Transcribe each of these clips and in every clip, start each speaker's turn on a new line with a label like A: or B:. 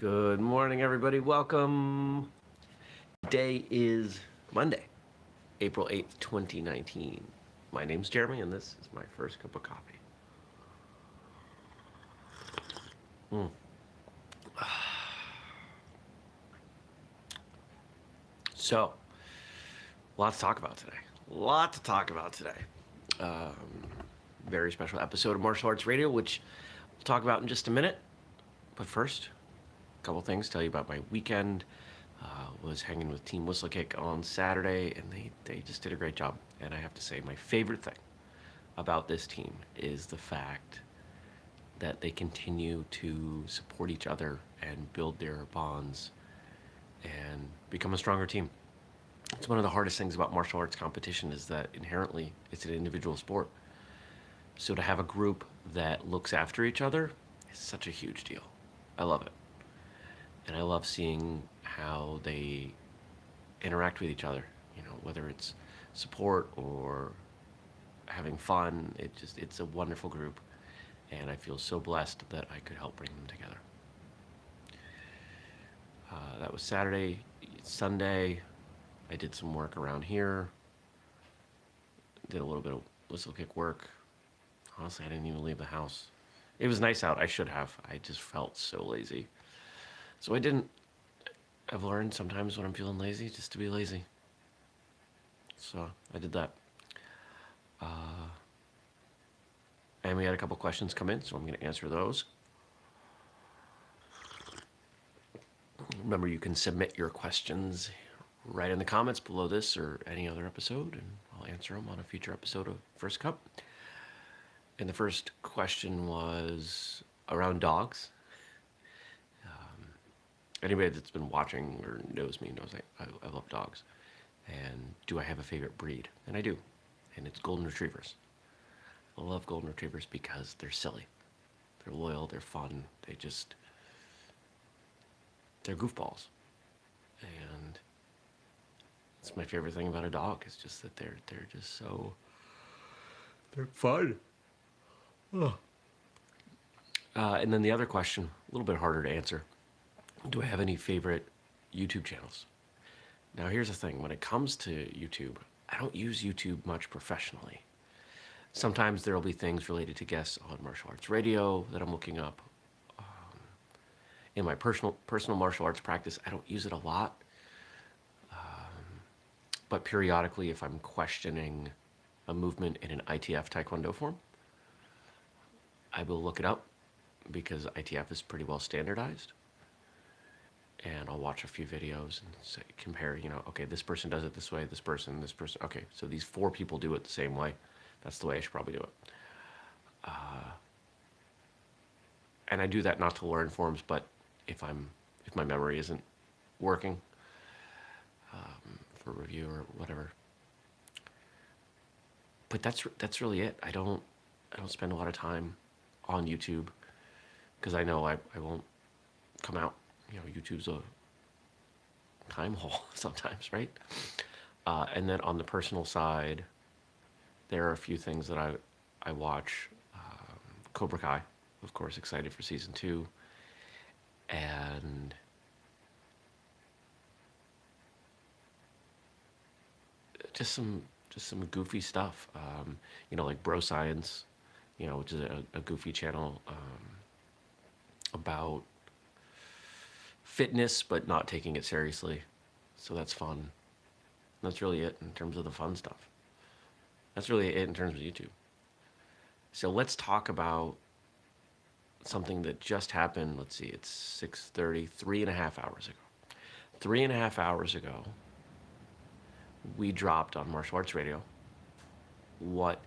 A: Good morning, everybody. Welcome. Today is Monday, April 8th, 2019. My name's Jeremy, and this is my first cup of coffee. Mm. So, lots to talk about today. Um, Very special episode of Martial Arts Radio, which we'll talk about in just a minute. But first, a couple things. Tell you about my weekend. Was hanging with Team Whistlekick on Saturday, and they just did a great job. And I have to say, my favorite thing about this team is the fact that they continue to support each other and build their bonds and become a stronger team. It's one of the hardest things about martial arts competition is that inherently it's an individual sport. So to have a group that looks after each other is such a huge deal. I love it. And I love seeing how they interact with each other, whether it's support or having fun. It's a wonderful group, and I feel so blessed that I could help bring them together. That was Saturday. Sunday, I did some work around here. Did a little bit of whistlekick work. Honestly, I didn't even leave the house. It was nice out. I should have. I just felt so lazy. So I didn't. I've learned sometimes when I'm feeling lazy just to be lazy. So I did that. And we had a couple questions come in, so I'm going to answer those. Remember, you can submit your questions right in the comments below this or any other episode, and I'll answer them on a future episode of First Cup. And the first question was around dogs. Anybody that's been watching or knows me knows I love dogs. And do I have a favorite breed? And I do. And it's Golden Retrievers. I love Golden Retrievers because they're silly. They're loyal, they're fun, they're goofballs. And it's my favorite thing about a dog. It's just that they're just so, they're fun. Oh. And then the other question, a little bit harder to answer. Do I have any favorite YouTube channels? Now here's the thing, when it comes to YouTube, I don't use YouTube much professionally. Sometimes there'll be things related to guests on martial arts radio that I'm looking up. In my personal martial arts practice, I don't use it a lot. But periodically, if I'm questioning a movement in an ITF Taekwondo form, I will look it up because ITF is pretty well standardized. And I'll watch a few videos and compare, okay, this person does it this way, this person, okay, so these 4 people do it the same way. That's the way I should probably do it. And I do that not to learn forms, but if my memory isn't working for review or whatever. But that's really it. I don't spend a lot of time on YouTube because I know I won't come out. YouTube's a time hole sometimes, right? And then on the personal side, there are a few things that I watch. Cobra Kai, of course, excited for season 2. And just some goofy stuff, like Bro Science, which is a goofy channel about fitness, but not taking it seriously. So that's fun. That's really it in terms of the fun stuff. That's really it in terms of YouTube. So let's talk about something that just happened. Let's see, it's 6:30, 3.5 hours ago. 3.5 hours ago, we dropped on Martial Arts Radio what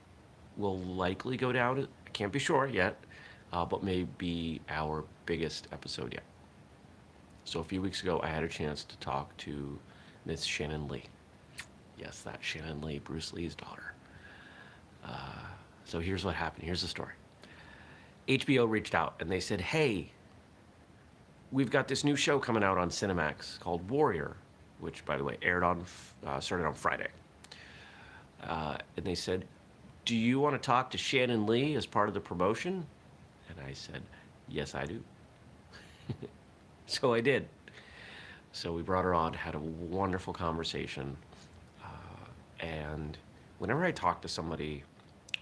A: will likely go down, I can't be sure yet, but may be our biggest episode yet. So a few weeks ago, I had a chance to talk to Miss Shannon Lee. Yes, that Shannon Lee, Bruce Lee's daughter. So here's what happened. Here's the story. HBO reached out and they said, hey, we've got this new show coming out on Cinemax called Warrior, which, by the way, started on Friday. And they said, do you want to talk to Shannon Lee as part of the promotion? And I said, yes, I do. So I did. So we brought her on, had a wonderful conversation. And whenever I talk to somebody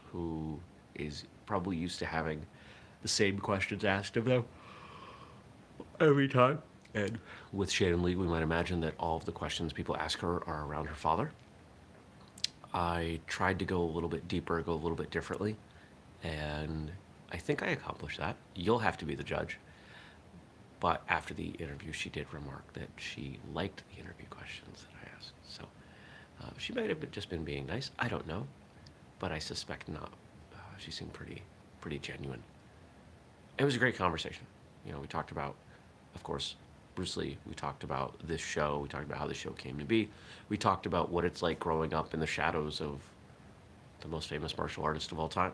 A: who is probably used to having the same questions asked of them every time, and with Shannon Lee, we might imagine that all of the questions people ask her are around her father. I tried to go a little bit deeper, go a little bit differently, and I think I accomplished that. You'll have to be the judge. But after the interview, she did remark that she liked the interview questions that I asked. So she might have just been being nice. I don't know, but I suspect not. She seemed pretty genuine. It was a great conversation. We talked about, of course, Bruce Lee. We talked about this show. We talked about how the show came to be. We talked about what it's like growing up in the shadows of the most famous martial artist of all time.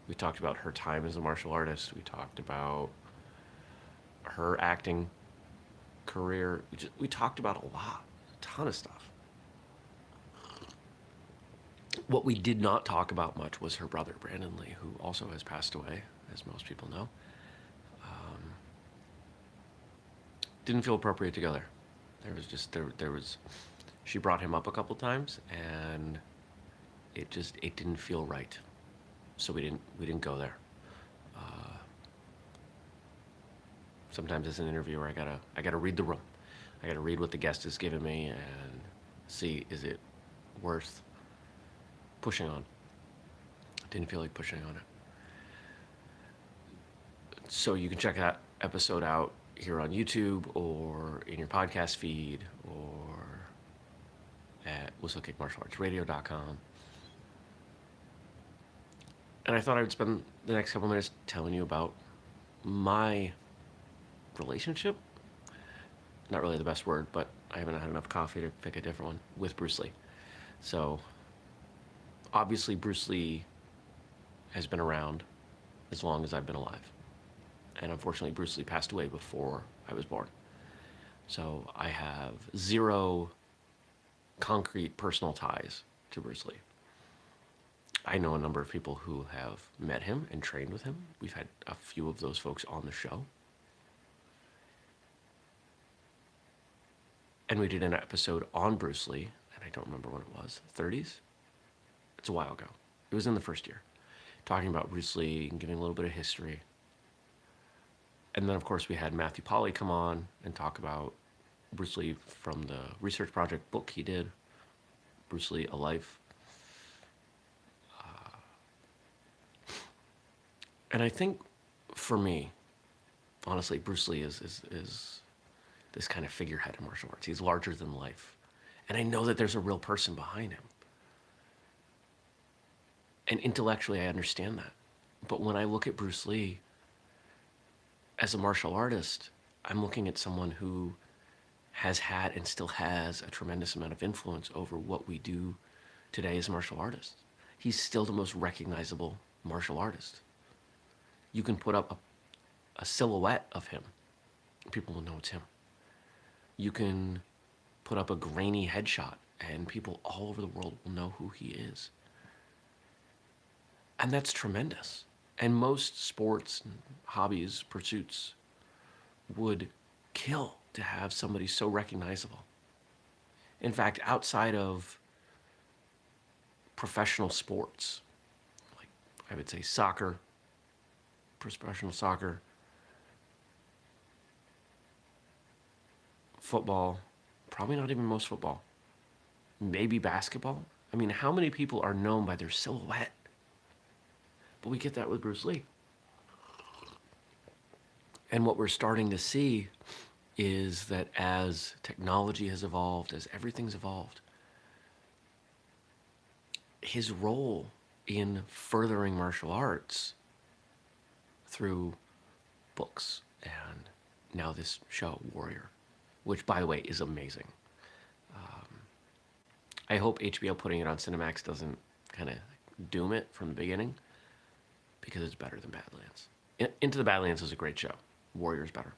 A: We talked about her time as a martial artist. We talked about her acting career. We talked about a ton of stuff. What we did not talk about much was her brother, Brandon Lee, who also has passed away, as most people know. Didn't feel appropriate to go there. There was she brought him up a couple times, and it didn't feel right. So we didn't go there. Sometimes as an interviewer, I gotta read the room. I gotta read what the guest has given me and see, is it worth pushing on. Didn't feel like pushing on it. So you can check that episode out here on YouTube or in your podcast feed or at whistlekickmartialartsradio.com. And I thought I would spend the next couple minutes telling you about my relationship. Not really the best word, but I haven't had enough coffee to pick a different one, with Bruce Lee. So obviously Bruce Lee has been around as long as I've been alive. And unfortunately, Bruce Lee passed away before I was born. So I have zero concrete personal ties to Bruce Lee. I know a number of people who have met him and trained with him. We've had a few of those folks on the show. And we did an episode on Bruce Lee, and I don't remember what it was, 30s? It's a while ago. It was in the first year. Talking about Bruce Lee and giving a little bit of history. And then, of course, we had Matthew Polly come on and talk about Bruce Lee from the research project book he did, Bruce Lee, A Life. And I think, for me, honestly, Bruce Lee is this kind of figurehead in martial arts. He's larger than life. And I know that there's a real person behind him. And intellectually, I understand that. But when I look at Bruce Lee, as a martial artist, I'm looking at someone who has had and still has a tremendous amount of influence over what we do today as martial artists. He's still the most recognizable martial artist. You can put up a silhouette of him, people will know it's him. You can put up a grainy headshot, and people all over the world will know who he is. And that's tremendous. And most sports and hobbies, pursuits, would kill to have somebody so recognizable. In fact, outside of professional sports, like I would say soccer, professional soccer, football, probably not even most football, maybe basketball. I mean, how many people are known by their silhouette? But we get that with Bruce Lee. And what we're starting to see is that as technology has evolved, as everything's evolved, his role in furthering martial arts through books and now this show, Warrior, which, by the way, is amazing. I hope HBO putting it on Cinemax doesn't kind of doom it from the beginning, because it's better than Badlands. Into the Badlands is a great show. Warrior is better.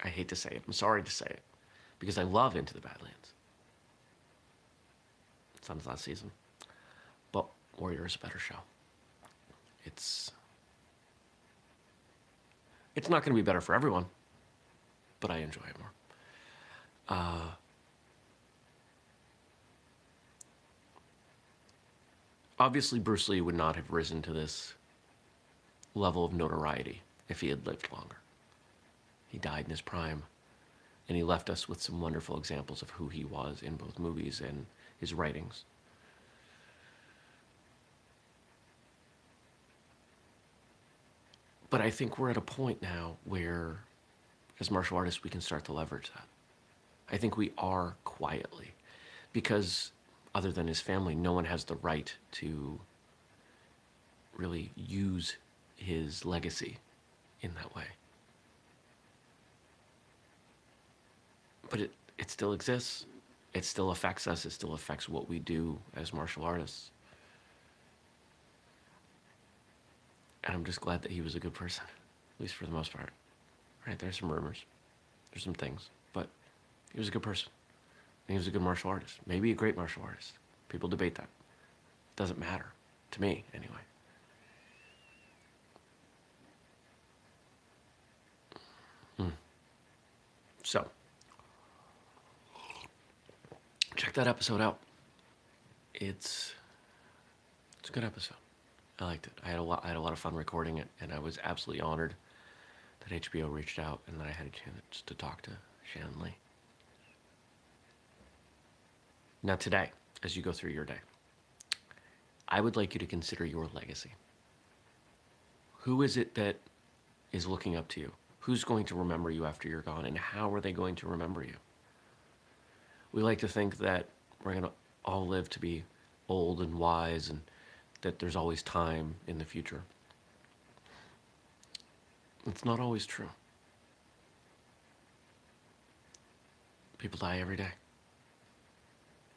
A: I hate to say it. I'm sorry to say it, because I love Into the Badlands. It's on its last season. But Warrior is a better show. It's not going to be better for everyone. but I enjoy it more. Obviously, Bruce Lee would not have risen to this level of notoriety if he had lived longer. He died in his prime, and he left us with some wonderful examples of who he was in both movies and his writings. But I think we're at a point now where, as martial artists, we can start to leverage that. I think we are quietly, because other than his family, no one has the right to really use his legacy in that way. But it still exists. It still affects us. It still affects what we do as martial artists. And I'm just glad that he was a good person, at least for the most part. Right, there's some rumors. There's some things. But he was a good person. And he was a good martial artist. Maybe a great martial artist. People debate that. It doesn't matter. To me, anyway. So, check that episode out. It's a good episode. I liked it. I had a lot of fun recording it, and I was absolutely honored that HBO reached out and that I had a chance to talk to Shannon Lee. Now today, as you go through your day, I would like you to consider your legacy. Who is it that is looking up to you? Who's going to remember you after you're gone, and how are they going to remember you? We like to think that we're going to all live to be old and wise, and that there's always time in the future. It's not always true. People die every day.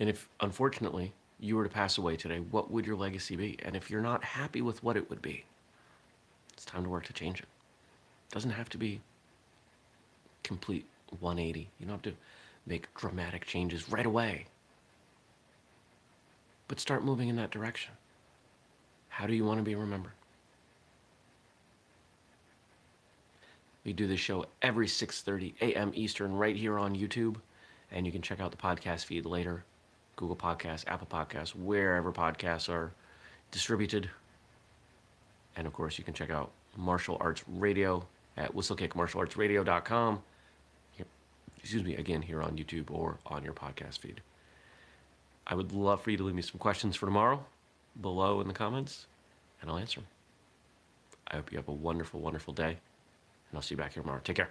A: And if, unfortunately, you were to pass away today, what would your legacy be? And if you're not happy with what it would be, it's time to work to change it. It doesn't have to be complete 180. You don't have to make dramatic changes right away. But start moving in that direction. How do you want to be remembered? We do this show every 6:30 a.m. Eastern right here on YouTube, and you can check out the podcast feed later. Google Podcasts, Apple Podcasts, wherever podcasts are distributed. And of course, you can check out Martial Arts Radio at whistlekickmartialartsradio.com. Excuse me, again, here on YouTube or on your podcast feed. I would love for you to leave me some questions for tomorrow below in the comments, and I'll answer them. I hope you have a wonderful, wonderful day, and I'll see you back here tomorrow. Take care.